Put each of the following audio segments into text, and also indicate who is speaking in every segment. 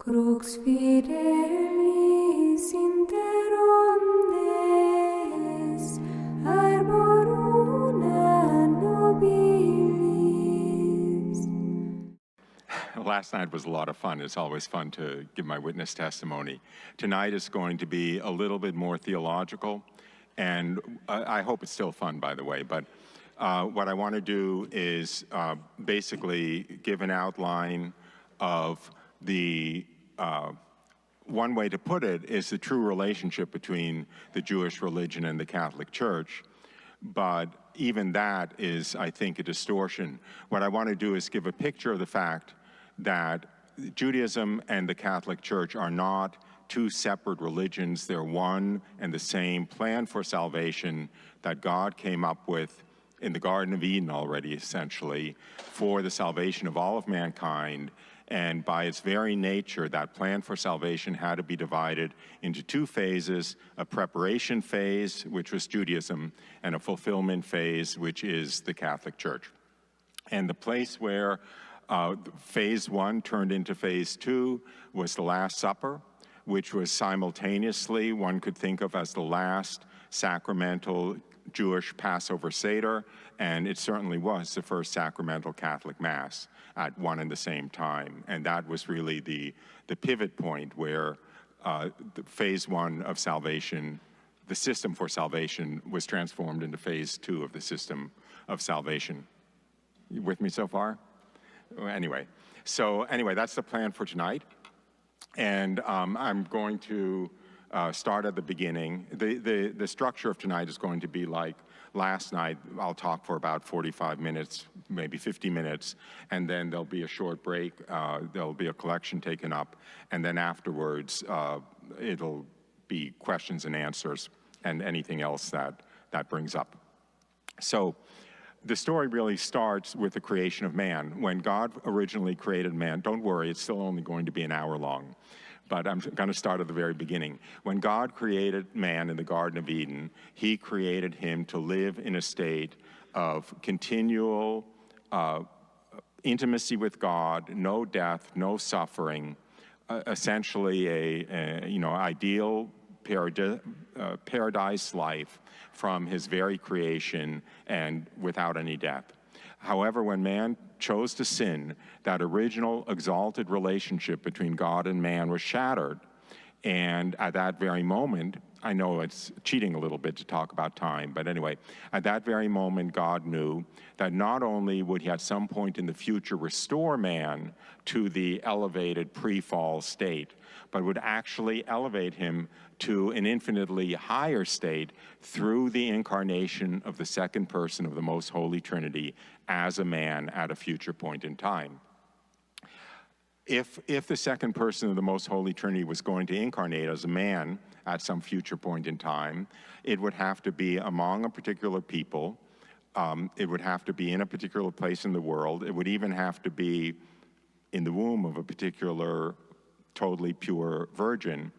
Speaker 1: Crux fidelis interondes, arboruna nobilis.
Speaker 2: Last night was a lot of fun. It's always fun to give my witness testimony. Tonight is going to be a little bit more theological, and I hope it's still fun, by the way, but what I want to do is basically give an outline of the one way to put it is the true relationship between the Jewish religion and the Catholic Church. But even that is, I think, a distortion. What I want to do is give a picture of the fact that Judaism and the Catholic Church are not two separate religions. They're one and the same plan for salvation that God came up with in the Garden of Eden already, essentially, for the salvation of all of mankind. And by its very nature, that plan for salvation had to be divided into two phases: a preparation phase, which was Judaism, and a fulfillment phase, which is the Catholic Church. And the place where phase one turned into phase two was the Last Supper, which was simultaneously, one could think of as the last sacramental Jewish Passover Seder, and it certainly was the first sacramental Catholic Mass at one and the same time. And that was really the pivot point where the phase one of salvation, the system for salvation, was transformed into phase two of the system of salvation. You with me so far? Anyway, that's the plan for tonight. And I'm going to start at the beginning. The structure of tonight is going to be like last night. I'll talk for about 45 minutes, maybe 50 minutes, and then there'll be a short break. There'll be a collection taken up, and then afterwards it'll be questions and answers and anything else that brings up. So the story really starts with the creation of man. When God originally created man, don't worry, it's still only going to be an hour long, but I'm going to start at the very beginning. When God created man in the Garden of Eden, he created him to live in a state of continual intimacy with God, no death, no suffering, essentially a ideal paradise life from his very creation and without any death. However, when man chose to sin, that original exalted relationship between God and man was shattered. And at that very moment, I know it's cheating a little bit to talk about time, but anyway, at that very moment, God knew that not only would he at some point in the future restore man to the elevated pre-fall state, but would actually elevate him to an infinitely higher state through the incarnation of the second person of the Most Holy Trinity as a man at a future point in time. If the second person of the Most Holy Trinity was going to incarnate as a man at some future point in time, it would have to be among a particular people. It would have to be in a particular place in the world. It would even have to be in the womb of a particular totally pure virgin.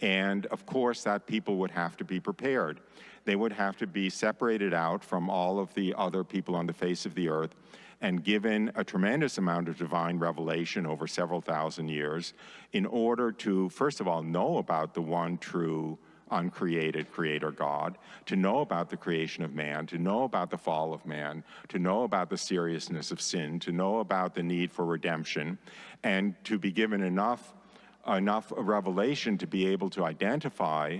Speaker 2: And of course, that people would have to be prepared. They would have to be separated out from all of the other people on the face of the earth and given a tremendous amount of divine revelation over several thousand years in order to, first of all, know about the one true uncreated creator God, to know about the creation of man, to know about the fall of man, to know about the seriousness of sin, to know about the need for redemption, and to be given enough revelation to be able to identify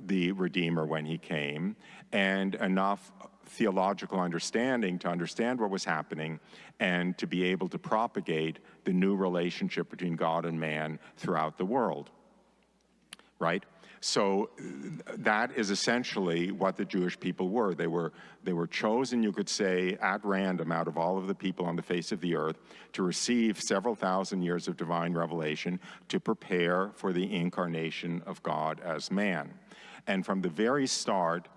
Speaker 2: the Redeemer when he came, and enough theological understanding to understand what was happening and to be able to propagate the new relationship between God and man throughout the world, right? So that is essentially what the Jewish people were. They were chosen, you could say, at random out of all of the people on the face of the earth to receive several thousand years of divine revelation to prepare for the incarnation of God as man. And from the very start,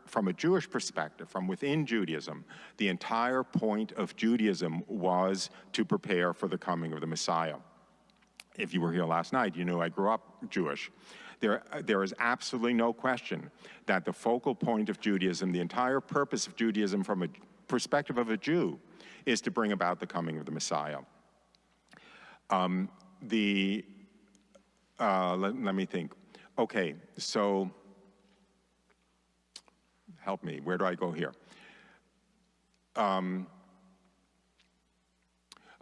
Speaker 2: from a Jewish perspective, from within Judaism, the entire point of Judaism was to prepare for the coming of the Messiah. If you were here last night, you knew I grew up Jewish. There is absolutely no question that the focal point of Judaism, the entire purpose of Judaism from a perspective of a Jew, is to bring about the coming of the Messiah. let me think. Okay, so help me. Where do I go here?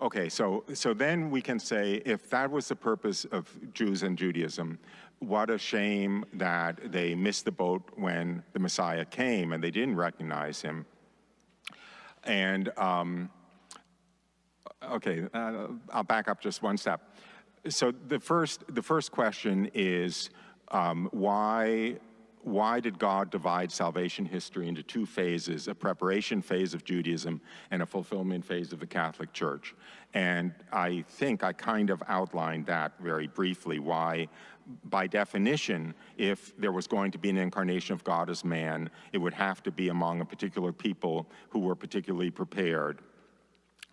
Speaker 2: Okay, so then we can say, if that was the purpose of Jews and Judaism, what a shame that they missed the boat when the Messiah came and they didn't recognize him. And okay, I'll back up just one step. So the first question is, why did God divide salvation history into two phases, a preparation phase of Judaism and a fulfillment phase of the Catholic Church? And I think I kind of outlined that very briefly, why, by definition, if there was going to be an incarnation of God as man, it would have to be among a particular people who were particularly prepared.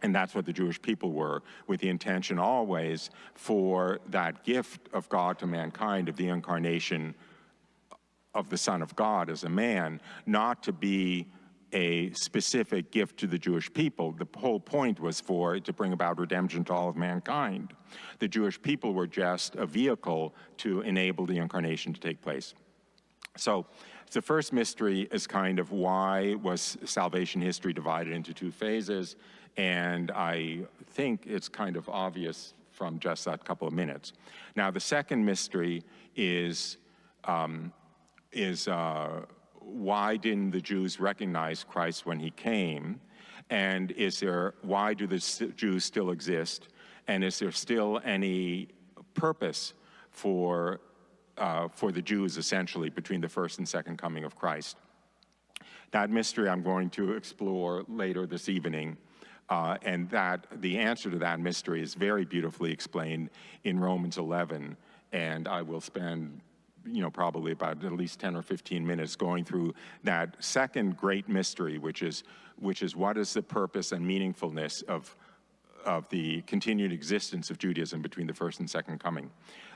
Speaker 2: And that's what the Jewish people were, with the intention always for that gift of God to mankind, of the incarnation of the Son of God as a man, not to be a specific gift to the Jewish people. The whole point was for it to bring about redemption to all of mankind. The Jewish people were just a vehicle to enable the incarnation to take place. So the first mystery is kind of, why was salvation history divided into two phases? And I think it's kind of obvious from just that couple of minutes. Now, the second mystery is why didn't the Jews recognize Christ when he came? And why do the Jews still exist? And is there still any purpose for the Jews, essentially, between the first and second coming of Christ? That mystery I'm going to explore later this evening. And the answer to that mystery is very beautifully explained in Romans 11. And I will spend probably about at least 10 or 15 minutes going through that second great mystery, which is what is the purpose and meaningfulness of the continued existence of Judaism between the first and second coming.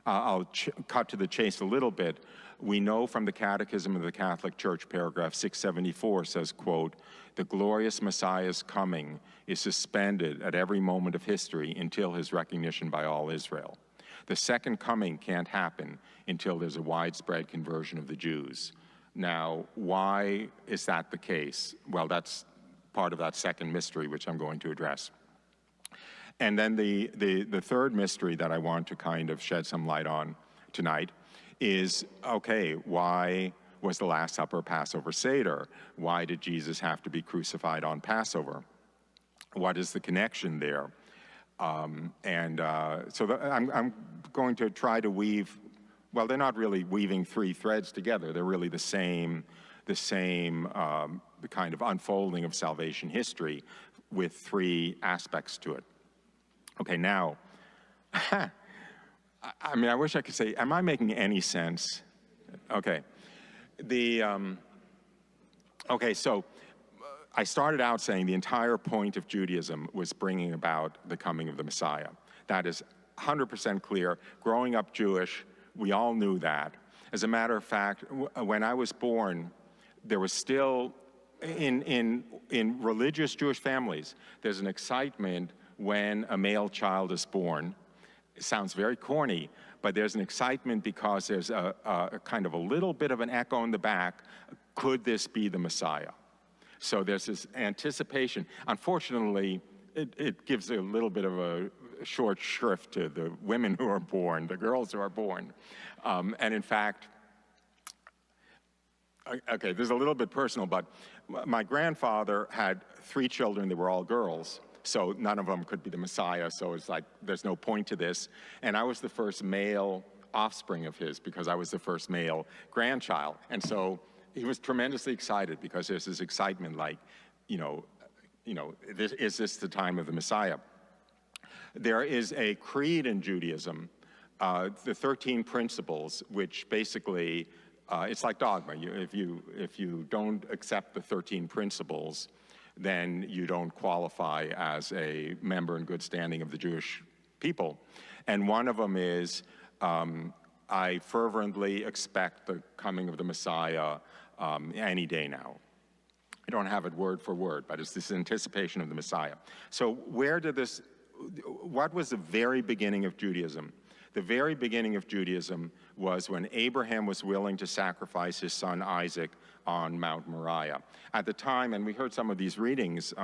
Speaker 2: I'll cut to the chase a little bit. We know from the Catechism of the Catholic Church, paragraph 674 says, quote, "The glorious Messiah's coming is suspended at every moment of history until his recognition by all Israel. The second coming can't happen until there's a widespread conversion of the Jews." Now, why is that the case? Well, that's part of that second mystery, which I'm going to address. And then the third mystery that I want to kind of shed some light on tonight is, okay, why was the Last Supper Passover Seder? Why did Jesus have to be crucified on Passover? What is the connection there? I'm going to try to weave, well, they're not really weaving three threads together. They're really the same kind of unfolding of salvation history with three aspects to it. Okay, now, I mean, I wish I could say, am I making any sense? Okay. So I started out saying the entire point of Judaism was bringing about the coming of the Messiah. That is 100% clear. Growing up Jewish, we all knew that. As a matter of fact, when I was born, there was still, in religious Jewish families, there's an excitement when a male child is born. It sounds very corny, but there's an excitement because there's a kind of a little bit of an echo in the back. Could this be the Messiah? So there's this anticipation. Unfortunately, it gives a little bit of a short shrift to the women who are born, the girls who are born. And in fact, okay, this is a little bit personal, but my grandfather had 3 children that were all girls. So none of them could be the Messiah, so it's like, there's no point to this. And I was the first male offspring of his because I was the first male grandchild. And so he was tremendously excited because there's this excitement like, is this the time of the Messiah? There is a creed in Judaism, the 13 principles, which basically, it's like dogma. If you don't accept the 13 principles, then you don't qualify as a member in good standing of the Jewish people. And one of them is, I fervently expect the coming of the Messiah any day now. I don't have it word for word, but it's this anticipation of the Messiah. So where did this what was the very beginning of Judaism? The very beginning of Judaism was when Abraham was willing to sacrifice his son Isaac on Mount Moriah. At the time, and we heard some of these readings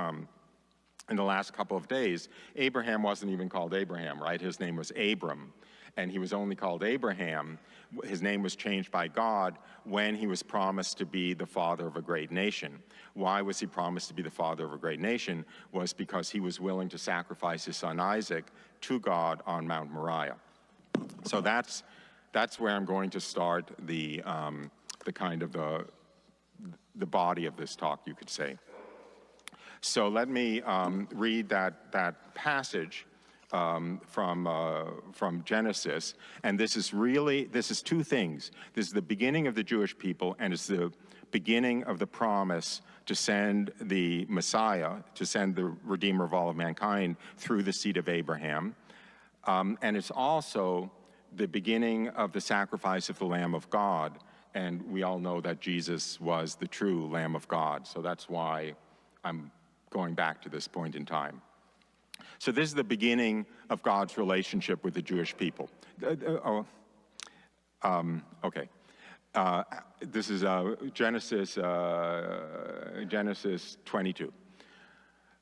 Speaker 2: in the last couple of days, Abraham wasn't even called Abraham, right? His name was Abram, and he was only called Abraham. His name was changed by God when he was promised to be the father of a great nation. Why was he promised to be the father of a great nation? Was because he was willing to sacrifice his son Isaac to God on Mount Moriah. So that's where I'm going to start the kind of the body of this talk, you could say. So let me read that passage from Genesis, and this is two things. This is the beginning of the Jewish people, and it's the beginning of the promise to send the Messiah, to send the Redeemer of all of mankind through the seed of Abraham. And it's also the beginning of the sacrifice of the Lamb of God, and we all know that Jesus was the true Lamb of God, so that's why I'm going back to this point in time. So this is the beginning of God's relationship with the Jewish people. Okay. This is Genesis 22.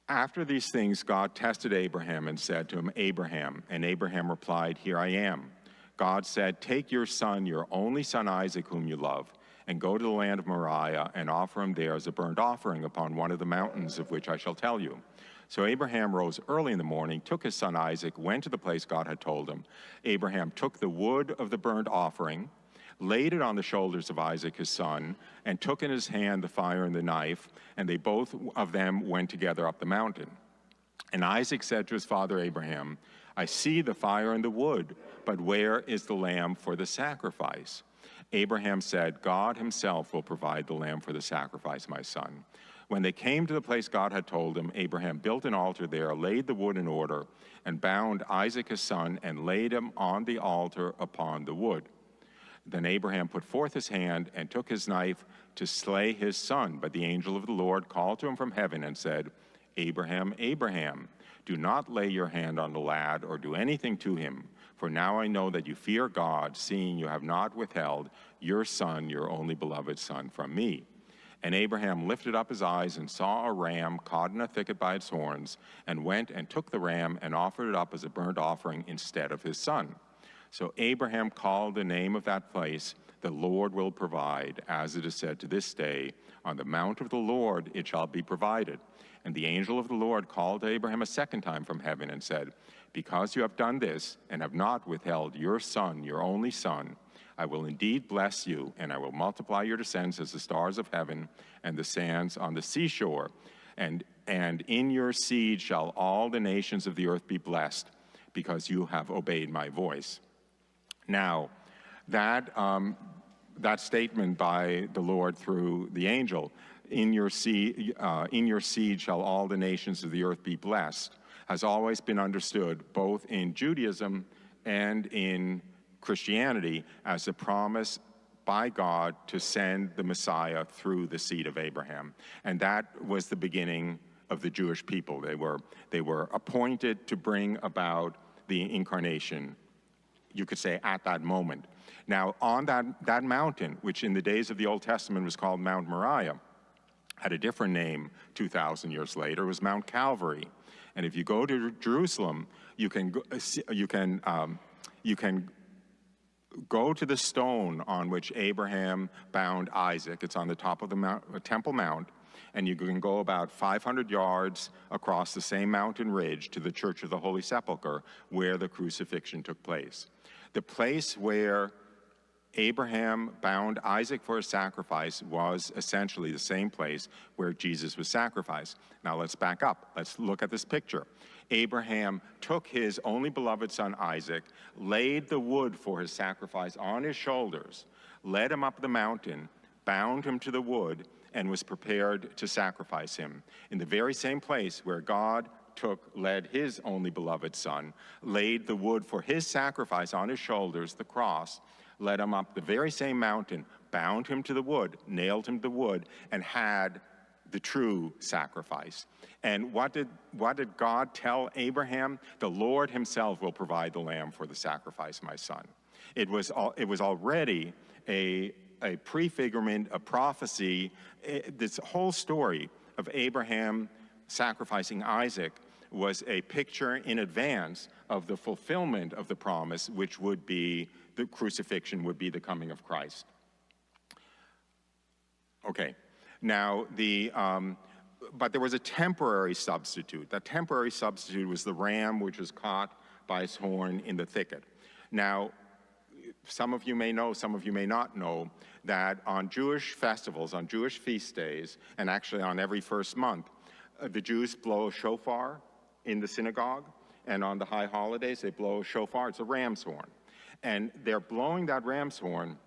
Speaker 2: After these things, God tested Abraham and said to him, Abraham. And Abraham replied, Here I am. God said, Take your son, your only son Isaac, whom you love, and go to the land of Moriah and offer him there as a burnt offering upon one of the mountains of which I shall tell you. So Abraham rose early in the morning, took his son Isaac, went to the place God had told him. Abraham took the wood of the burnt offering, laid it on the shoulders of Isaac his son, and took in his hand the fire and the knife, and they both of them went together up the mountain. And Isaac said to his father Abraham, I see the fire and the wood, but where is the lamb for the sacrifice? Abraham said, God himself will provide the lamb for the sacrifice, my son. When they came to the place God had told him, Abraham built an altar there, laid the wood in order, and bound Isaac his son, and laid him on the altar upon the wood. Then Abraham put forth his hand and took his knife to slay his son. But the angel of the Lord called to him from heaven and said, Abraham, Abraham, do not lay your hand on the lad or do anything to him. For now I know that you fear God, seeing you have not withheld your son, your only beloved son, from me. And Abraham lifted up his eyes and saw a ram caught in a thicket by its horns, and went and took the ram and offered it up as a burnt offering instead of his son. So Abraham called the name of that place, The Lord will provide, as it is said to this day, on the mount of the Lord it shall be provided. And the angel of the Lord called to Abraham a second time from heaven and said, Because you have done this and have not withheld your son, your only son, I will indeed bless you, and I will multiply your descendants as the stars of heaven and the sands on the seashore. And in your seed shall all the nations of the earth be blessed, because you have obeyed my voice. Now, that statement by the Lord through the angel, in your seed shall all the nations of the earth be blessed, has always been understood both in Judaism and in Christianity as a promise by God to send the Messiah through the seed of Abraham. And that was the beginning of the Jewish people. They were appointed to bring about the incarnation, you could say, at that moment. Now, on that mountain, which in the days of the Old Testament was called Mount Moriah, had a different name 2,000 years later. It was Mount Calvary. And if you go to Jerusalem, you can go to the stone on which Abraham bound Isaac. It's on the top of the Temple Mount, and you can go about 500 yards across the same mountain ridge to the Church of the Holy Sepulchre, where the crucifixion took place. The place where Abraham bound Isaac for a sacrifice was essentially the same place where Jesus was sacrificed. Now let's back up. Let's look at this picture. Abraham took his only beloved son Isaac, laid the wood for his sacrifice on his shoulders, led him up the mountain, bound him to the wood, and was prepared to sacrifice him. In the very same place where God led his only beloved son, laid the wood for his sacrifice on his shoulders, the cross, led him up the very same mountain, bound him to the wood, nailed him to the wood, and had the true sacrifice. And what did God tell Abraham? The Lord himself will provide the lamb for the sacrifice, my son. It was already a prefigurement, a prophecy. This whole story of Abraham sacrificing Isaac was a picture in advance of the fulfillment of the promise, which would be the crucifixion, would be the coming of Christ. Okay, now but there was a temporary substitute. That temporary substitute was the ram which was caught by its horn in the thicket. Now, some of you may know, some of you may not know, that on Jewish festivals, on Jewish feast days, and actually on every first month, the Jews blow a shofar in the synagogue, and on the high holidays, they blow a shofar. It's a ram's horn. And they're blowing that ram's horn.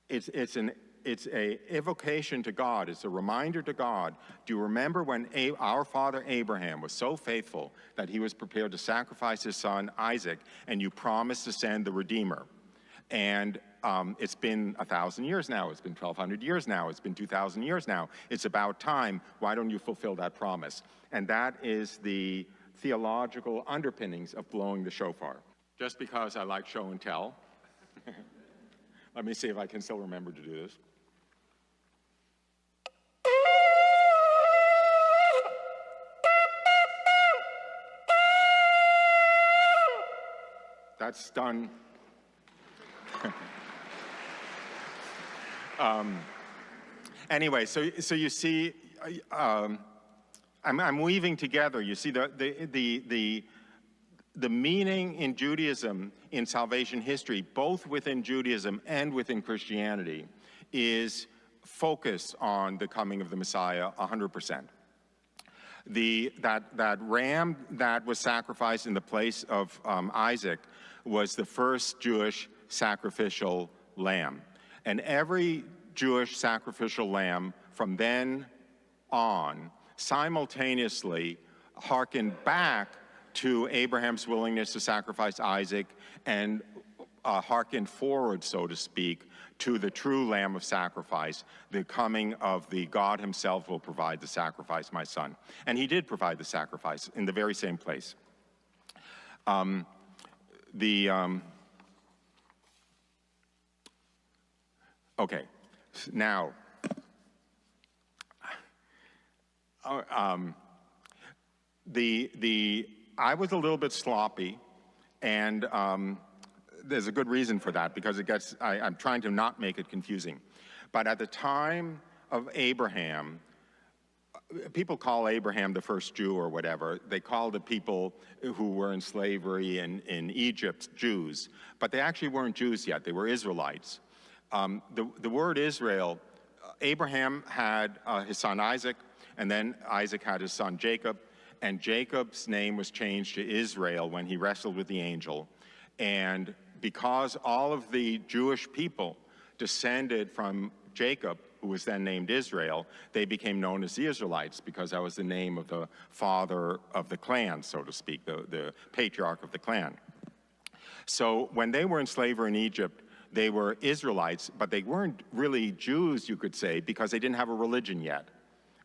Speaker 2: It's a evocation to God. It's a reminder to God. Do you remember when our father Abraham was so faithful that he was prepared to sacrifice his son Isaac, and you promised to send the Redeemer? And it's been 1,000 years now. It's been 1,200 years now. It's been 2,000 years now. It's about time. Why don't you fulfill that promise? And that is the theological underpinnings of blowing the shofar. Just because I like show and tell, let me see if I can still remember to do this. That's done. Anyway, so you see, I'm weaving together. You see the meaning in Judaism, in salvation history, both within Judaism and within Christianity, is focused on the coming of the Messiah 100%. That ram that was sacrificed in the place of Isaac was the first Jewish sacrificial lamb. And every Jewish sacrificial lamb from then on simultaneously hearkened back to Abraham's willingness to sacrifice Isaac and hearkened forward, so to speak, to the true lamb of sacrifice, the coming of the God himself will provide the sacrifice, my son. And he did provide the sacrifice in the very same place. Okay, now, I was a little bit sloppy, and there's a good reason for that, because I'm trying to not make it confusing. But at the time of Abraham, people call Abraham the first Jew or whatever. They call the people who were in slavery in Egypt Jews, but they actually weren't Jews yet. They were Israelites. The word Israel, Abraham had his son Isaac, and then Isaac had his son Jacob, and Jacob's name was changed to Israel when he wrestled with the angel. And because all of the Jewish people descended from Jacob, who was then named Israel, they became known as the Israelites, because that was the name of the father of the clan, so to speak, the patriarch of the clan. So when they were in slavery in Egypt, they were Israelites, but they weren't really Jews, you could say, because they didn't have a religion yet,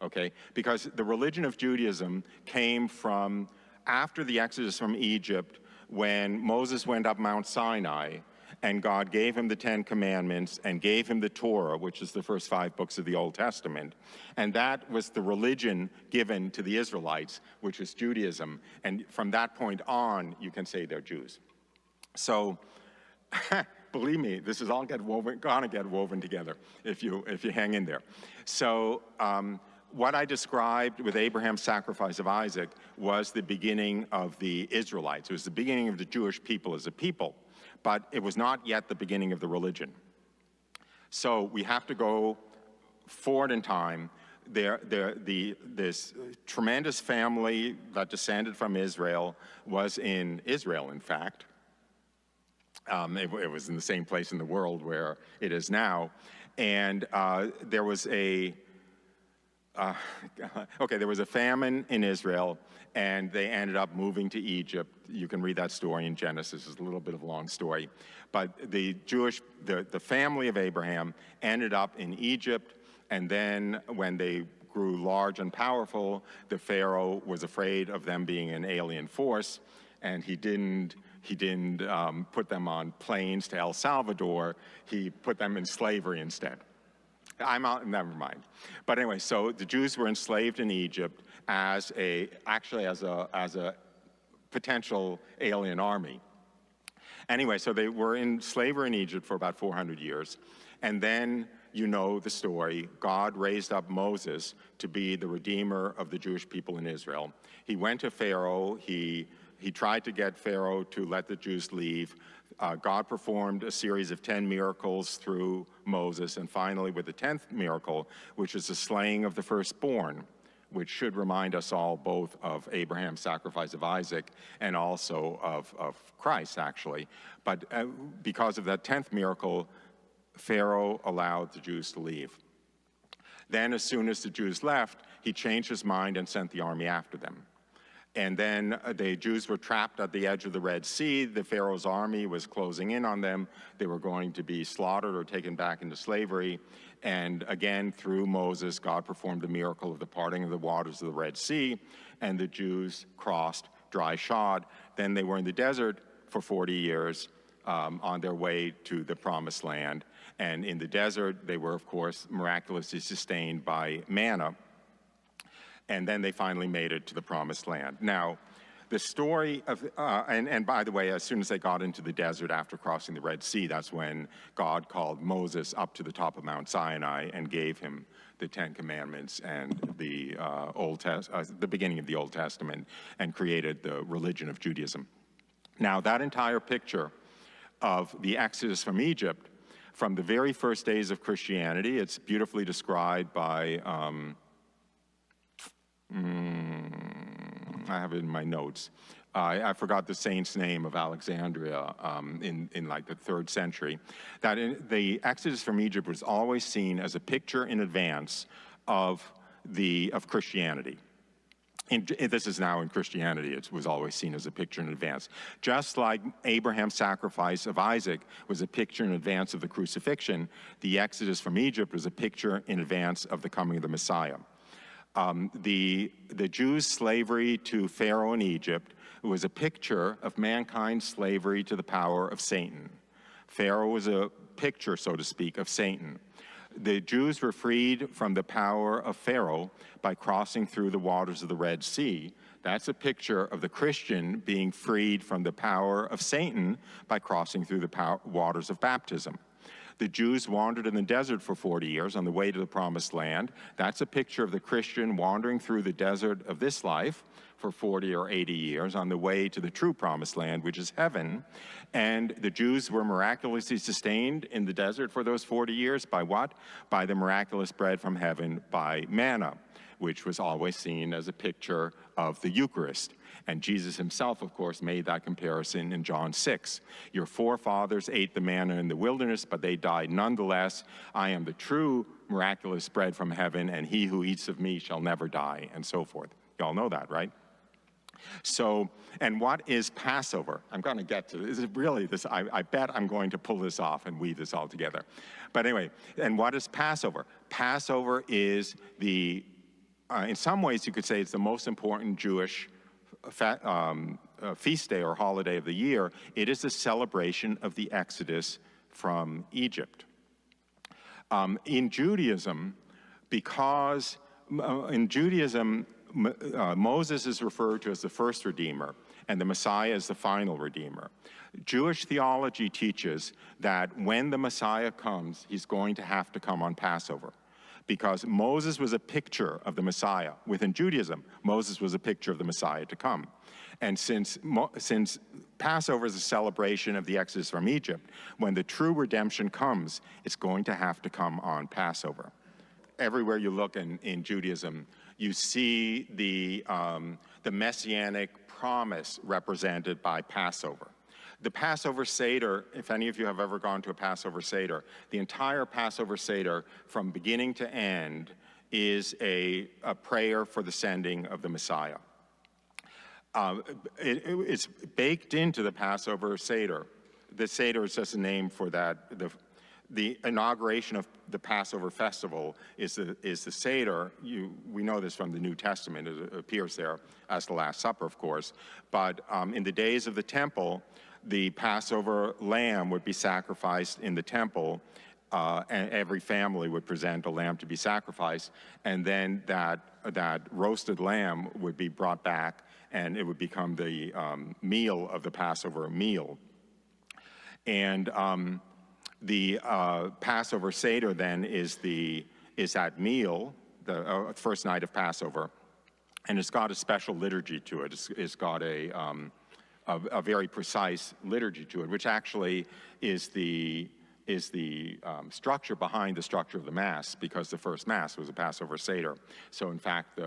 Speaker 2: okay? Because the religion of Judaism came from after the Exodus from Egypt, when Moses went up Mount Sinai, and God gave him the 10 Commandments and gave him the Torah, which is the first 5 books of the Old Testament. And that was the religion given to the Israelites, which was Judaism. And from that point on, you can say they're Jews. So, believe me, this is all gonna get woven together if you hang in there. So, what I described with Abraham's sacrifice of Isaac was the beginning of the Israelites. It was the beginning of the Jewish people as a people, but it was not yet the beginning of the religion. So we have to go forward in time. This tremendous family that descended from Israel was in Israel, in fact. It was in the same place in the world where it is now. And there was a famine in Israel, and they ended up moving to Egypt. You can read that story in Genesis. It's a little bit of a long story. But the family of Abraham ended up in Egypt, and then when they grew large and powerful, the Pharaoh was afraid of them being an alien force, and he didn't put them on planes to El Salvador. He put them in slavery instead. Never mind. But anyway, so the Jews were enslaved in Egypt as a potential alien army. Anyway, so they were in slavery in Egypt for about 400 years. And then, you know the story, God raised up Moses to be the redeemer of the Jewish people in Israel. He went to Pharaoh. He tried to get Pharaoh to let the Jews leave. God performed a series of 10 miracles through Moses, and finally with the 10th miracle, which is the slaying of the firstborn, which should remind us all both of Abraham's sacrifice of Isaac and also of Christ, actually. But because of that 10th miracle, Pharaoh allowed the Jews to leave. Then, as soon as the Jews left, he changed his mind and sent the army after them. And then the Jews were trapped at the edge of the Red Sea. The Pharaoh's army was closing in on them. They were going to be slaughtered or taken back into slavery. And again, through Moses, God performed the miracle of the parting of the waters of the Red Sea, and the Jews crossed dry shod. Then they were in the desert for 40 years on their way to the Promised Land. And in the desert, they were, of course, miraculously sustained by manna. And then they finally made it to the Promised Land. Now, the story of, and by the way, as soon as they got into the desert after crossing the Red Sea, that's when God called Moses up to the top of Mount Sinai and gave him the 10 Commandments and the beginning of the Old Testament, and created the religion of Judaism. Now, that entire picture of the Exodus from Egypt, from the very first days of Christianity, it's beautifully described by, I have it in my notes. I forgot the saint's name of Alexandria in like the 3rd century. That the Exodus from Egypt was always seen as a picture in advance of Christianity. This is now in Christianity. It was always seen as a picture in advance. Just like Abraham's sacrifice of Isaac was a picture in advance of the crucifixion, the Exodus from Egypt was a picture in advance of the coming of the Messiah. The Jews' slavery to Pharaoh in Egypt was a picture of mankind's slavery to the power of Satan. Pharaoh was a picture, so to speak, of Satan. The Jews were freed from the power of Pharaoh by crossing through the waters of the Red Sea. That's a picture of the Christian being freed from the power of Satan by crossing through the waters of baptism. The Jews wandered in the desert for 40 years on the way to the Promised Land. That's a picture of the Christian wandering through the desert of this life for 40 or 80 years on the way to the true Promised Land, which is heaven. And the Jews were miraculously sustained in the desert for those 40 years by what? By the miraculous bread from heaven, by manna, which was always seen as a picture of the Eucharist. And Jesus himself, of course, made that comparison in John 6. Your forefathers ate the manna in the wilderness, but they died nonetheless. I am the true miraculous bread from heaven, and he who eats of me shall never die, and so forth. You all know that, right? So, and what is Passover? I'm going to get to this. Is it really this? I bet I'm going to pull this off and weave this all together. But anyway, and what is Passover? Passover is the, in some ways you could say it's the most important Jewish feast day or holiday of the year. It is a celebration of the Exodus from Egypt. In Judaism, because in Judaism, Moses is referred to as the first redeemer, and the Messiah is the final redeemer. Jewish theology teaches that when the Messiah comes, he's going to have to come on Passover, because Moses was a picture of the Messiah. Within Judaism, Moses was a picture of the Messiah to come. And since Passover is a celebration of the Exodus from Egypt, when the true redemption comes, it's going to have to come on Passover. Everywhere you look in Judaism, you see the messianic promise represented by Passover. The Passover Seder, if any of you have ever gone to a Passover Seder, the entire Passover Seder from beginning to end is a prayer for the sending of the Messiah. It's baked into the Passover Seder. The Seder is just a name for that, the inauguration of the Passover festival is the Seder. We know this from the New Testament. It appears there as the Last Supper, of course. But in the days of the temple, the Passover lamb would be sacrificed in the temple, and every family would present a lamb to be sacrificed, and then that roasted lamb would be brought back, and it would become the meal of the Passover meal. And the Passover Seder then is that meal, the first night of Passover, and it's got a special liturgy to it. It's got a very precise liturgy to it, which actually is the structure behind the structure of the Mass, because the first Mass was a Passover Seder. So in fact,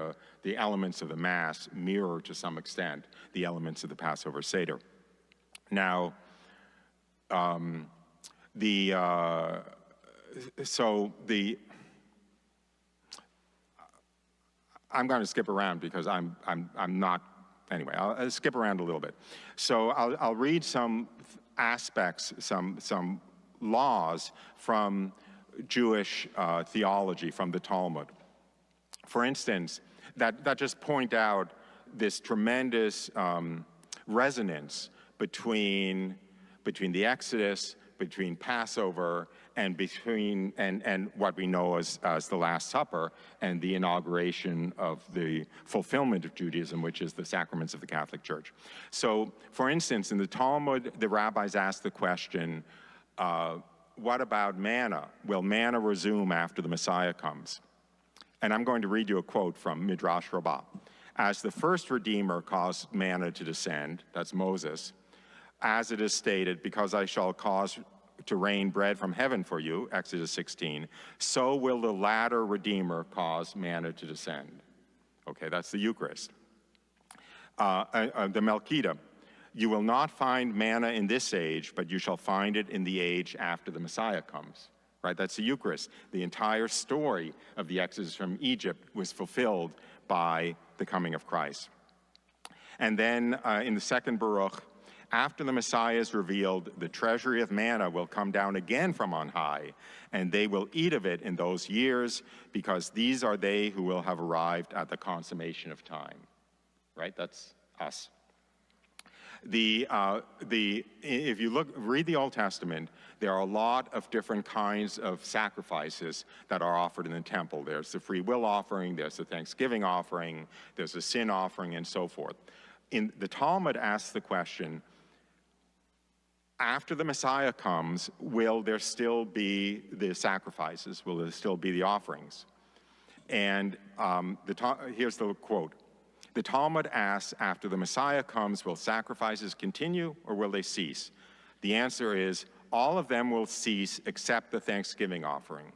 Speaker 2: the elements of the Mass mirror to some extent the elements of the Passover Seder. Now, I'm going to skip around because I'm not. Anyway, I'll skip around a little bit. So I'll read some aspects, some laws from Jewish theology, from the Talmud. For instance, that just point out this tremendous resonance between the Exodus, between Passover, and and what we know as the Last Supper, and the inauguration of the fulfillment of Judaism, which is the sacraments of the Catholic Church. So, for instance, in the Talmud, the rabbis ask the question, what about manna? Will manna resume after the Messiah comes? And I'm going to read you a quote from Midrash Rabbah. As the first Redeemer caused manna to descend, that's Moses, as it is stated, because I shall cause to rain bread from heaven for you, Exodus 16, so will the latter Redeemer cause manna to descend. Okay, that's the Eucharist. The Melchizedek, you will not find manna in this age, but you shall find it in the age after the Messiah comes. Right, that's the Eucharist. The entire story of the Exodus from Egypt was fulfilled by the coming of Christ. And then in the second Baruch, after the Messiah is revealed, the treasury of manna will come down again from on high, and they will eat of it in those years, because these are they who will have arrived at the consummation of time. Right? That's us. If you read the Old Testament, there are a lot of different kinds of sacrifices that are offered in the temple. There's the free will offering, there's the Thanksgiving offering, there's a sin offering, and so forth. The Talmud asks the question, after the Messiah comes, will there still be the sacrifices? Will there still be the offerings? And here's the quote. The Talmud asks, after the Messiah comes, will sacrifices continue or will they cease? The answer is, all of them will cease except the Thanksgiving offering.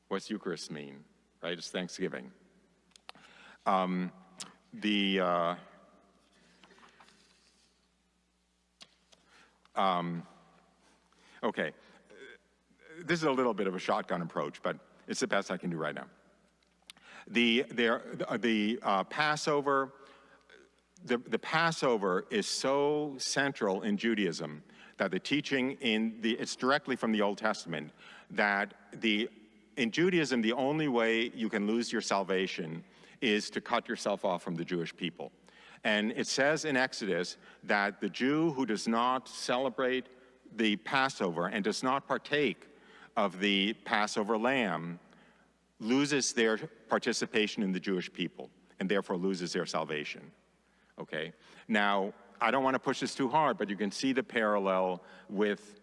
Speaker 2: What's Eucharist mean? Right, it's Thanksgiving. Okay, this is a little bit of a shotgun approach, but it's the best I can do right now. The Passover is so central in Judaism that the teaching it's directly from the Old Testament, that in Judaism, the only way you can lose your salvation is to cut yourself off from the Jewish people. And it says in Exodus that the Jew who does not celebrate the Passover and does not partake of the Passover lamb loses their participation in the Jewish people and therefore loses their salvation. Okay? Now, I don't want to push this too hard, but you can see the parallel with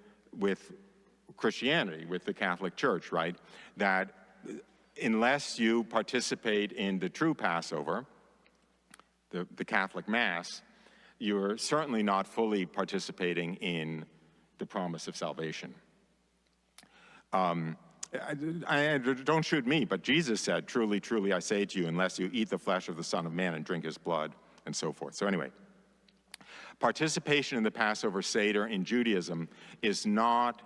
Speaker 2: Christianity, with the Catholic Church, right? That unless you participate in the true Passover, the Catholic Mass, you're certainly not fully participating in the promise of salvation. Don't shoot me, but Jesus said, truly, truly, I say to you, unless you eat the flesh of the Son of Man and drink his blood, and so forth. So anyway, participation in the Passover Seder in Judaism is not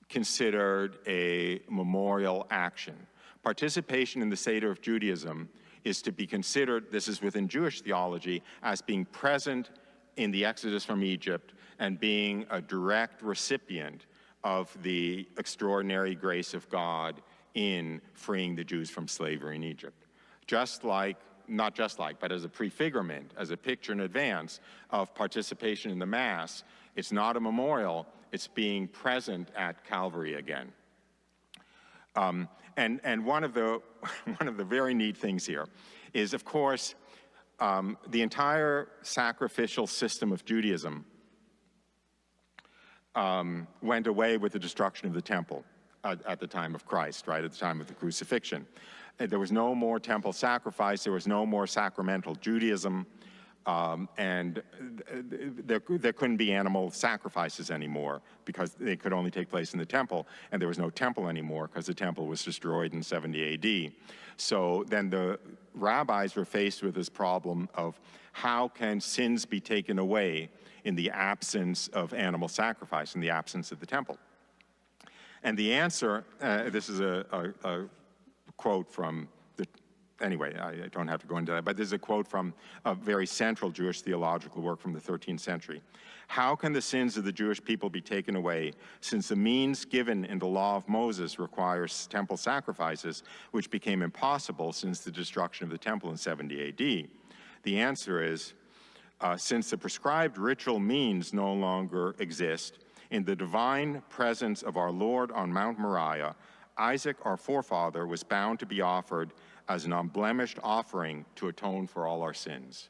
Speaker 2: considered a memorial action. Participation in the Seder of Judaism is to be considered, this is within Jewish theology, as being present in the Exodus from Egypt and being a direct recipient of the extraordinary grace of God in freeing the Jews from slavery in Egypt. Not just like, but as a prefigurement, as a picture in advance of participation in the Mass. It's not a memorial, it's being present at Calvary again. And one of the very neat things here is, of course, the entire sacrificial system of Judaism went away with the destruction of the temple at the time of Christ, right, at the time of the crucifixion. There was no more temple sacrifice, there was no more sacramental Judaism, and there couldn't be animal sacrifices anymore because they could only take place in the temple, and there was no temple anymore because the temple was destroyed in 70 AD. So then the rabbis were faced with this problem of how can sins be taken away in the absence of animal sacrifice, in the absence of the temple. And the answer, this is a quote from anyway, I don't have to go into that, but this is a quote from a very central Jewish theological work from the 13th century. How can the sins of the Jewish people be taken away, since the means given in the law of Moses requires temple sacrifices, which became impossible since the destruction of the temple in 70 AD? The answer is, since the prescribed ritual means no longer exist, in the divine presence of our Lord on Mount Moriah, Isaac, our forefather, was bound to be offered as an unblemished offering to atone for all our sins.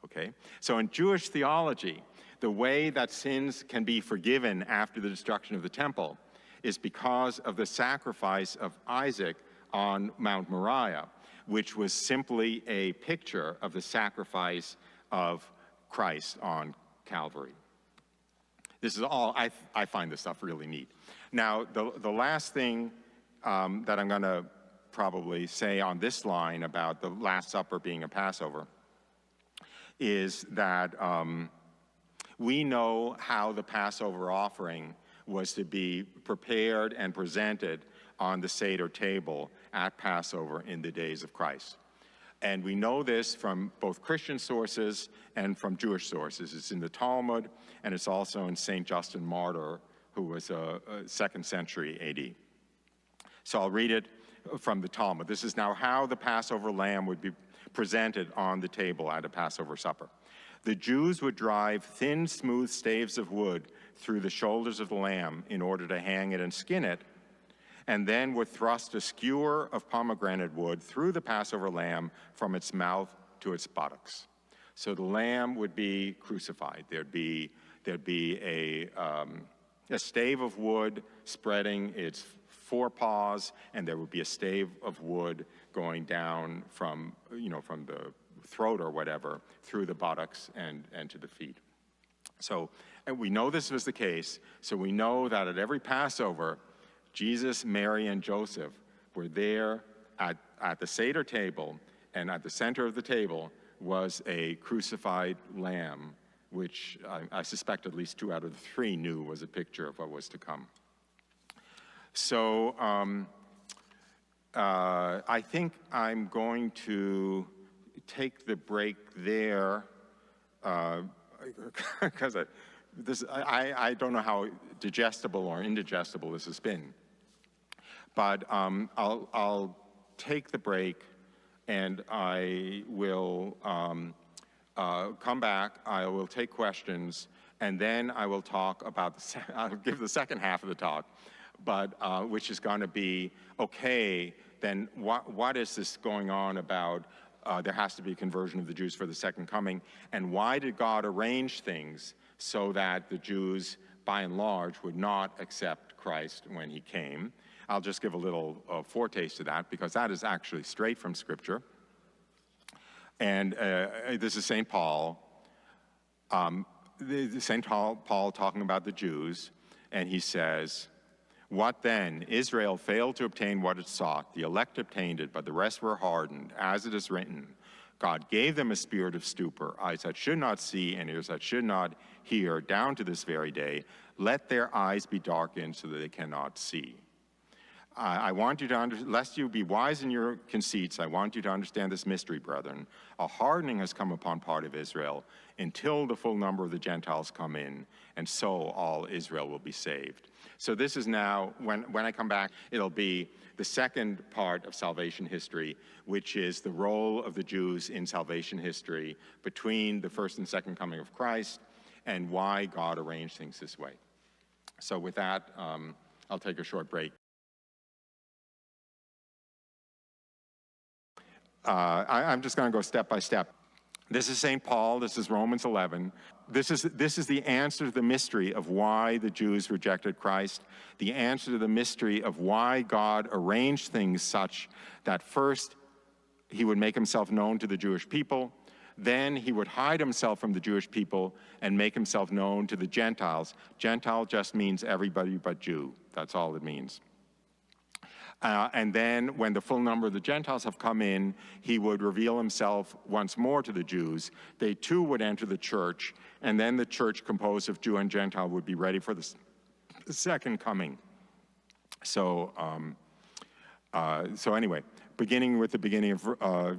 Speaker 2: Okay? So in Jewish theology, the way that sins can be forgiven after the destruction of the temple is because of the sacrifice of Isaac on Mount Moriah, which was simply a picture of the sacrifice of Christ on Calvary. This is all, I find this stuff really neat. Now, the last thing that I'm going to probably say on this line about the Last Supper being a Passover is that we know how the Passover offering was to be prepared and presented on the Seder table at Passover in the days of Christ. And we know this from both Christian sources and from Jewish sources. It's in the Talmud, and it's also in St. Justin Martyr, who was a 2nd century AD. So I'll read it from the Talmud. This is now how the Passover lamb would be presented on the table at a Passover supper. The Jews would drive thin, smooth staves of wood through the shoulders of the lamb in order to hang it and skin it, and then would thrust a skewer of pomegranate wood through the Passover lamb from its mouth to its buttocks. So the lamb would be crucified. There'd be a stave of wood spreading its forepaws, and there would be a stave of wood going down from the throat or whatever through the buttocks and to the feet. So, and we know this was the case, so we know that at every Passover, Jesus, Mary, and Joseph were there at the Seder table, and at the center of the table was a crucified lamb, which I suspect at least 2 out of the 3 knew was a picture of what was to come. So I think I'm going to take the break there because I don't know how digestible or indigestible this has been. But I'll take the break, and I will come back. I will take questions, and then I will talk about I'll give the second half of the talk, but which is going to be, okay, then what is this going on about there has to be a conversion of the Jews for the second coming, and why did God arrange things so that the Jews, by and large, would not accept Christ when he came? I'll just give a little foretaste of that, because that is actually straight from Scripture. And this is St. Paul. St. Paul talking about the Jews, and he says, "What then? Israel failed to obtain what it sought. The elect obtained it, but the rest were hardened. As it is written, God gave them a spirit of stupor, eyes that should not see and ears that should not hear, down to this very day. Let their eyes be darkened so that they cannot see." I want you to lest you be wise in your conceits, I want you to understand this mystery, brethren. A hardening has come upon part of Israel until the full number of the Gentiles come in, and so all Israel will be saved. So this is now, when I come back, it'll be the second part of salvation history, which is the role of the Jews in salvation history between the first and second coming of Christ, and why God arranged things this way. So with that, I'll take a short break. I'm just going to go step by step. This is St. Paul. This is Romans 11. This is the answer to the mystery of why the Jews rejected Christ, the answer to the mystery of why God arranged things such that first he would make himself known to the Jewish people, then he would hide himself from the Jewish people and make himself known to the Gentiles. Gentile just means everybody but Jew. That's all it means. And then when the full number of the Gentiles have come in, he would reveal himself once more to the Jews. They too would enter the church, and then the church composed of Jew and Gentile would be ready for the second coming. So anyway, beginning with the beginning of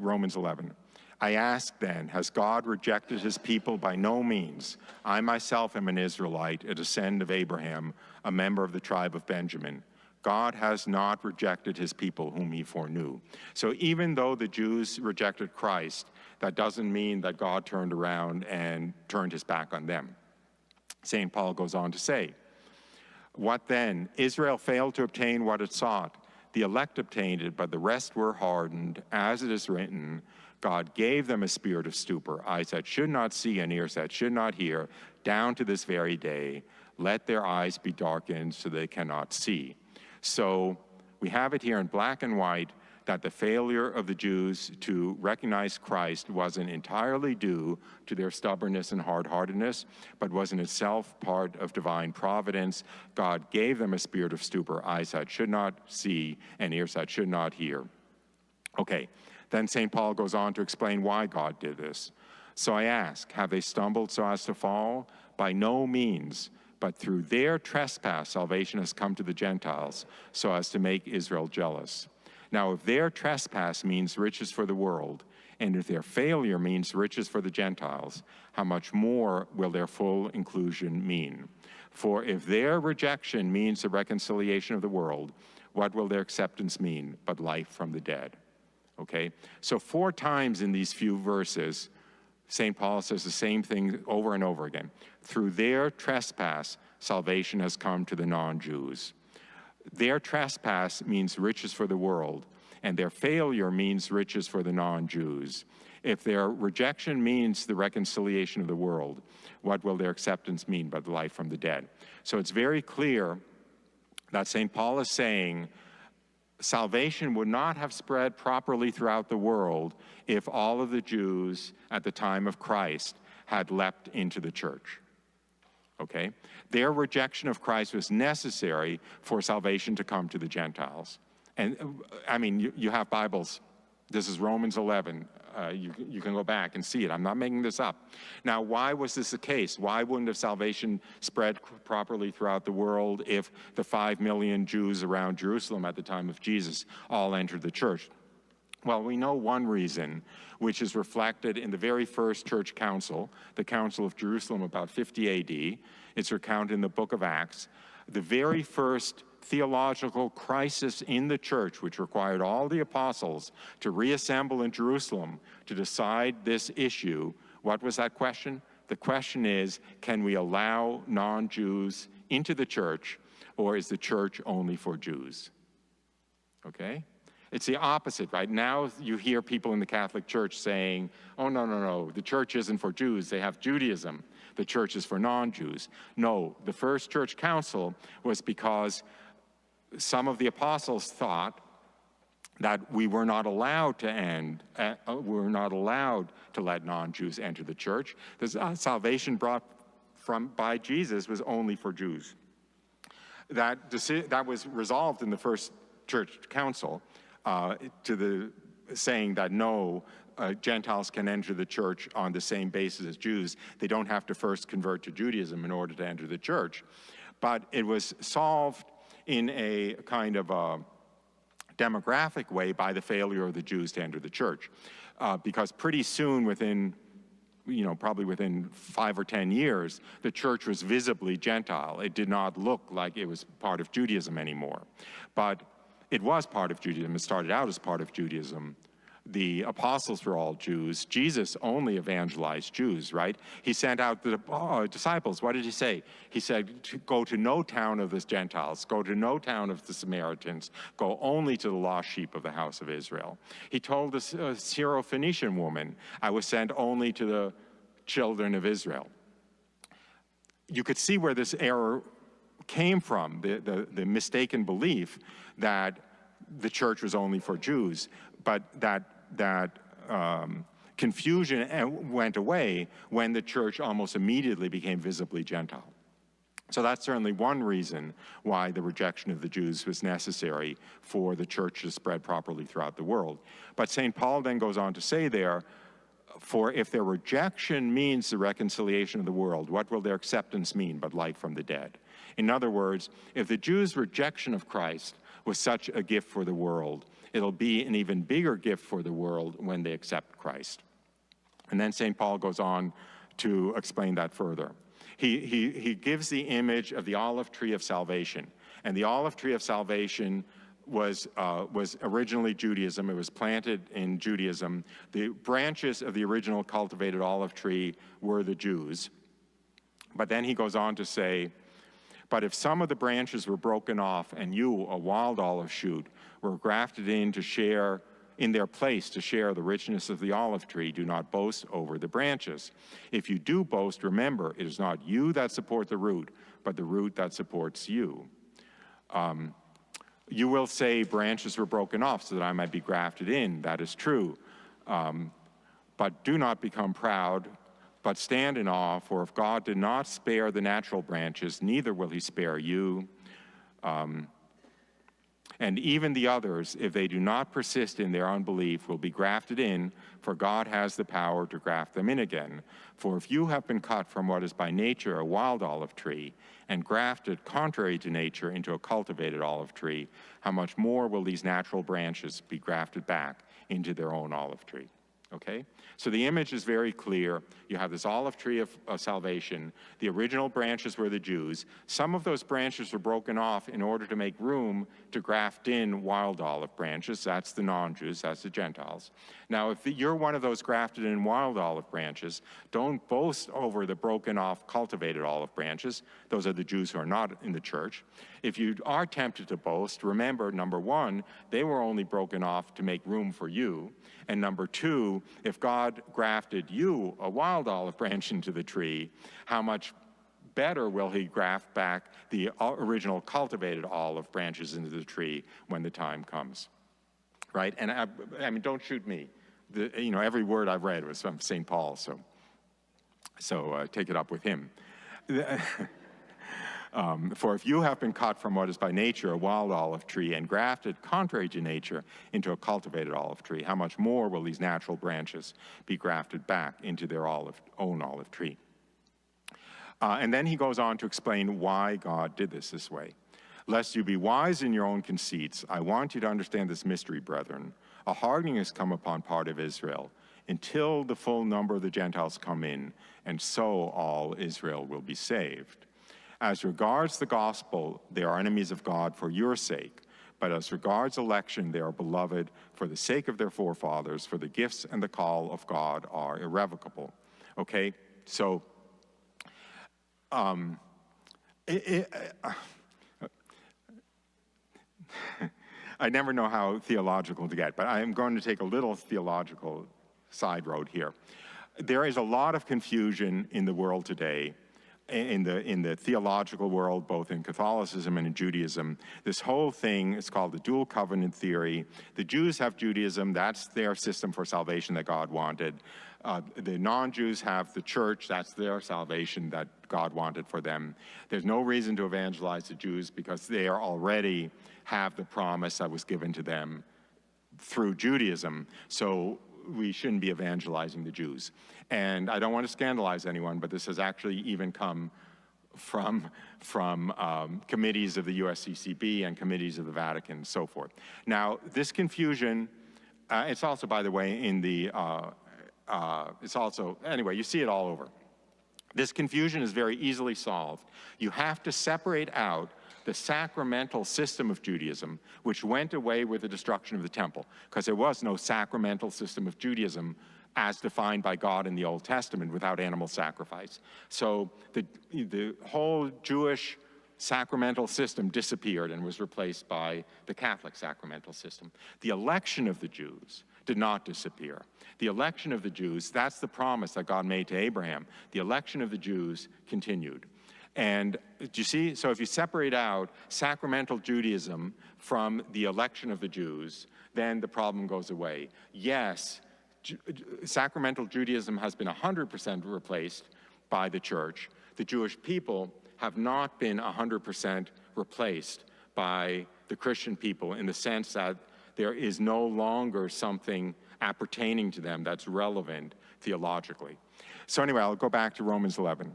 Speaker 2: Romans 11. I ask then, has God rejected his people? By no means. I myself am an Israelite, a descendant of Abraham, a member of the tribe of Benjamin. God has not rejected his people whom he foreknew. So even though the Jews rejected Christ, that doesn't mean that God turned around and turned his back on them. St. Paul goes on to say, what then? Israel failed to obtain what it sought. The elect obtained it, but the rest were hardened. As it is written, God gave them a spirit of stupor, eyes that should not see and ears that should not hear, down to this very day. Let their eyes be darkened so they cannot see. So we have it here in black and white that the failure of the Jews to recognize Christ wasn't entirely due to their stubbornness and hard-heartedness, but was in itself part of divine providence. God gave them a spirit of stupor, eyes that should not see and ears that should not hear. Okay, then St. Paul goes on to explain why God did this. So I ask, have they stumbled so as to fall? By no means. But through their trespass, salvation has come to the Gentiles, so as to make Israel jealous. Now, if their trespass means riches for the world, and if their failure means riches for the Gentiles, how much more will their full inclusion mean? For if their rejection means the reconciliation of the world, what will their acceptance mean but life from the dead? Okay, so 4 times in these few verses, St. Paul says the same thing over and over again. Through their trespass, salvation has come to the non-Jews. Their trespass means riches for the world, and their failure means riches for the non-Jews. If their rejection means the reconciliation of the world, what will their acceptance mean but life from the dead? So it's very clear that St. Paul is saying salvation would not have spread properly throughout the world if all of the Jews at the time of Christ had leapt into the church. Okay? Their rejection of Christ was necessary for salvation to come to the Gentiles. And I mean, you have Bibles. This is Romans 11. You can go back and see it. I'm not making this up. Now, why was this the case? Why wouldn't have salvation spread properly throughout the world if the 5 million Jews around Jerusalem at the time of Jesus all entered the church? Well, we know one reason, which is reflected in the very first church council, the Council of Jerusalem about 50 AD. It's recounted in the book of Acts. The very first theological crisis in the church, which required all the apostles to reassemble in Jerusalem to decide this issue. What was that question? The question is, can we allow non-Jews into the church, or is the church only for Jews? Okay? It's the opposite, right? Now you hear people in the Catholic Church saying, oh, no, the church isn't for Jews, they have Judaism. The church is for non-Jews. No, the first church council was because some of the apostles thought that we were not allowed to let non-Jews enter the church. The salvation brought by Jesus was only for Jews. That was resolved in the first church council saying that no, Gentiles can enter the church on the same basis as Jews. They don't have to first convert to Judaism in order to enter the church. But it was solved in a kind of demographic way by the failure of the Jews to enter the church. Because pretty soon, within, probably within 5 or 10 years, the church was visibly Gentile. It did not look like it was part of Judaism anymore. But it was part of Judaism. It started out as part of Judaism. The apostles were all Jews. Jesus only evangelized Jews, right? He sent out the disciples. What did he say? He said, go to no town of the Gentiles, go to no town of the Samaritans, go only to the lost sheep of the house of Israel. He told the Syrophoenician woman, I was sent only to the children of Israel. You could see where this error came from, the mistaken belief that the church was only for Jews, but that confusion went away when the church almost immediately became visibly Gentile. So that's certainly one reason why the rejection of the Jews was necessary for the church to spread properly throughout the world. But St. Paul then goes on to say there, for if their rejection means the reconciliation of the world, what will their acceptance mean but life from the dead? In other words, if the Jews' rejection of Christ was such a gift for the world, it'll be an even bigger gift for the world when they accept Christ. And then St. Paul goes on to explain that further. He gives the image of the olive tree of salvation. And the olive tree of salvation was originally Judaism. It was planted in Judaism. The branches of the original cultivated olive tree were the Jews. But then he goes on to say, but if some of the branches were broken off and you, a wild olive shoot, were grafted in to share in their place to share the richness of the olive tree, do not boast over the branches. If you do boast, remember, it is not you that support the root, but the root that supports you. You will say branches were broken off so that I might be grafted in. That is true. But do not become proud, but stand in awe, for if God did not spare the natural branches, neither will he spare you. And even the others, if they do not persist in their unbelief, will be grafted in, for God has the power to graft them in again. For if you have been cut from what is by nature a wild olive tree, and grafted contrary to nature into a cultivated olive tree, how much more will these natural branches be grafted back into their own olive tree? Okay? So the image is very clear. You have this olive tree of salvation. The original branches were the Jews. Some of those branches were broken off in order to make room to graft in wild olive branches. That's the non-Jews, that's the Gentiles. Now, if you're one of those grafted in wild olive branches, don't boast over the broken off cultivated olive branches. Those are the Jews who are not in the church. If you are tempted to boast, remember, number one, they were only broken off to make room for you. And number two, if God grafted you, a wild olive branch, into the tree, how much better will he graft back the original cultivated olive branches into the tree when the time comes, right? And I mean, don't shoot me. Every word I've read was from St. Paul, so take it up with him. For if you have been cut from what is by nature a wild olive tree and grafted contrary to nature into a cultivated olive tree, how much more will these natural branches be grafted back into their own olive tree? And then he goes on to explain why God did this way. Lest you be wise in your own conceits, I want you to understand this mystery, brethren. A hardening has come upon part of Israel until the full number of the Gentiles come in, and so all Israel will be saved. As regards the gospel, they are enemies of God for your sake. But as regards election, they are beloved for the sake of their forefathers, for the gifts and the call of God are irrevocable. Okay? So, I never know how theological to get, but I am going to take a little theological side road here. There is a lot of confusion in the world today, in the theological world, both in Catholicism and in Judaism. This whole thing is called the dual covenant theory. The Jews have Judaism. That's their system for salvation that God wanted. The non-Jews have the church. That's their salvation that God wanted for them. There's no reason to evangelize the Jews because they already have the promise that was given to them through Judaism. So we shouldn't be evangelizing the Jews. And I don't want to scandalize anyone, but this has actually even come committees of the USCCB and committees of the Vatican and so forth. Now, this confusion, it's also, by the way, in the, it's also, anyway, you see it all over. This confusion is very easily solved. You have to separate out the sacramental system of Judaism, which went away with the destruction of the temple, because there was no sacramental system of Judaism as defined by God in the Old Testament without animal sacrifice. So the whole Jewish sacramental system disappeared and was replaced by the Catholic sacramental system. The election of the Jews did not disappear. The election of the Jews, that's the promise that God made to Abraham. The election of the Jews continued. And do you see? So if you separate out sacramental Judaism from the election of the Jews, then the problem goes away. Yes, sacramental Judaism has been 100% replaced by the church. The Jewish people have not been 100% replaced by the Christian people in the sense that there is no longer something appertaining to them that's relevant theologically. So anyway, I'll go back to Romans 11.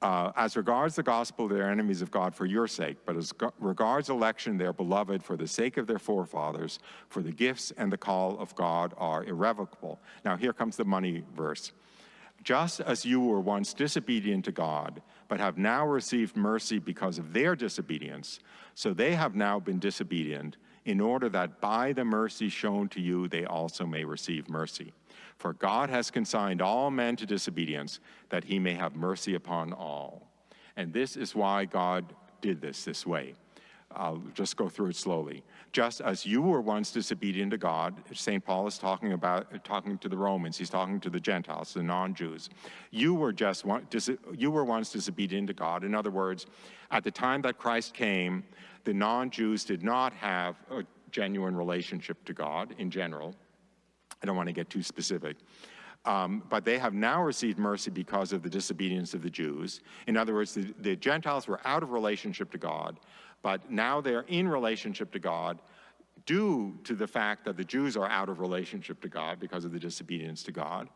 Speaker 2: As regards the gospel, they are enemies of God for your sake, but as regards election, they are beloved for the sake of their forefathers, for the gifts and the call of God are irrevocable. Now here comes the money verse. Just as you were once disobedient to God, but have now received mercy because of their disobedience, so they have now been disobedient, in order that by the mercy shown to you, they also may receive mercy. For God has consigned all men to disobedience, that he may have mercy upon all. And this is why God did this way. I'll just go through it slowly. Just as you were once disobedient to God, St. Paul is talking to the Romans, he's talking to the Gentiles, the non-Jews. You were once disobedient to God. In other words, at the time that Christ came, the non-Jews did not have a genuine relationship to God in general. I don't want to get too specific. But they have now received mercy because of the disobedience of the Jews. In other words, the Gentiles were out of relationship to God, but now they're in relationship to God due to the fact that the Jews are out of relationship to God because of the disobedience to God.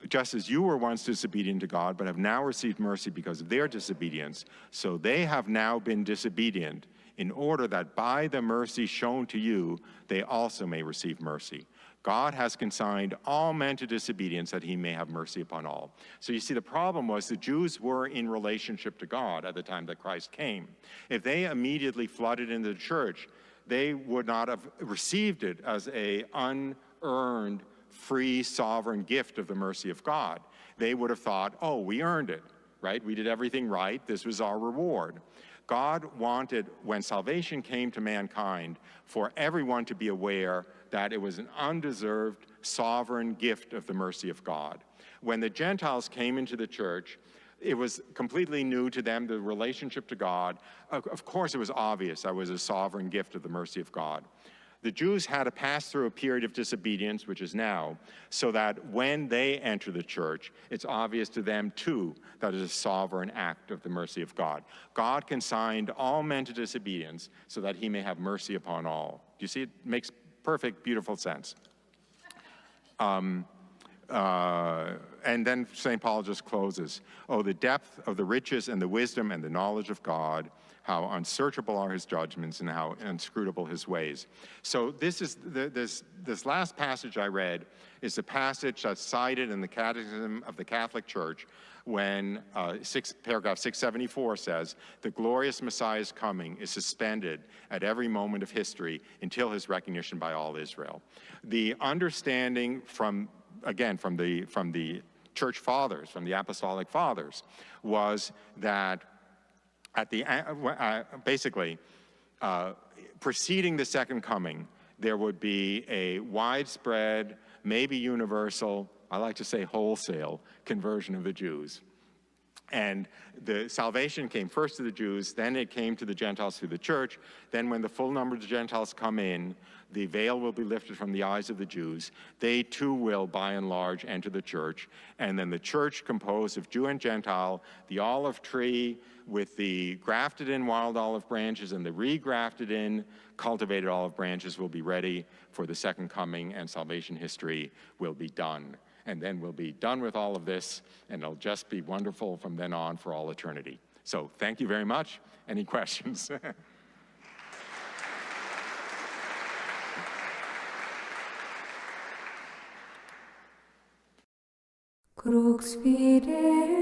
Speaker 2: Just as you were once disobedient to God, but have now received mercy because of their disobedience, so they have now been disobedient, in order that by the mercy shown to you, they also may receive mercy. God has consigned all men to disobedience, that he may have mercy upon all. So you see, the problem was the Jews were in relationship to God at the time that Christ came. If they immediately flooded into the church, they would not have received it as an unearned, free, sovereign gift of the mercy of God. They would have thought, oh, we earned it, right? We did everything right. This was our reward. God wanted, when salvation came to mankind, for everyone to be aware that it was an undeserved, sovereign gift of the mercy of God. When the Gentiles came into the church, it was completely new to them, the relationship to God. Of course, it was obvious that it was a sovereign gift of the mercy of God. The Jews had to pass through a period of disobedience, which is now, so that when they enter the church, it's obvious to them too that it is a sovereign act of the mercy of God. God consigned all men to disobedience so that he may have mercy upon all. Do you see? It makes perfect, beautiful sense. And then St. Paul just closes. Oh, the depth of the riches and the wisdom and the knowledge of God, how unsearchable are his judgments and how inscrutable his ways. So this is this last passage I read is a passage that's cited in the Catechism of the Catholic Church when paragraph 674 says, the glorious Messiah's coming is suspended at every moment of history until his recognition by all Israel. The understanding from the church fathers, from the apostolic fathers, was that at the basically preceding the second coming, there would be a widespread, maybe universal, I like to say wholesale, conversion of the Jews. And the salvation came first to the Jews, then it came to the Gentiles through the church. Then when the full number of the Gentiles come in, the veil will be lifted from the eyes of the Jews. They too will, by and large, enter the church. And then the church, composed of Jew and Gentile, the olive tree with the grafted in wild olive branches and the regrafted in cultivated olive branches, will be ready for the second coming, and salvation history will be done. and then we'll be done with all of this, and it'll just be wonderful from then on for all eternity. So thank you very much. Any questions?
Speaker 1: Crux fidelis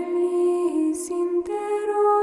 Speaker 1: intero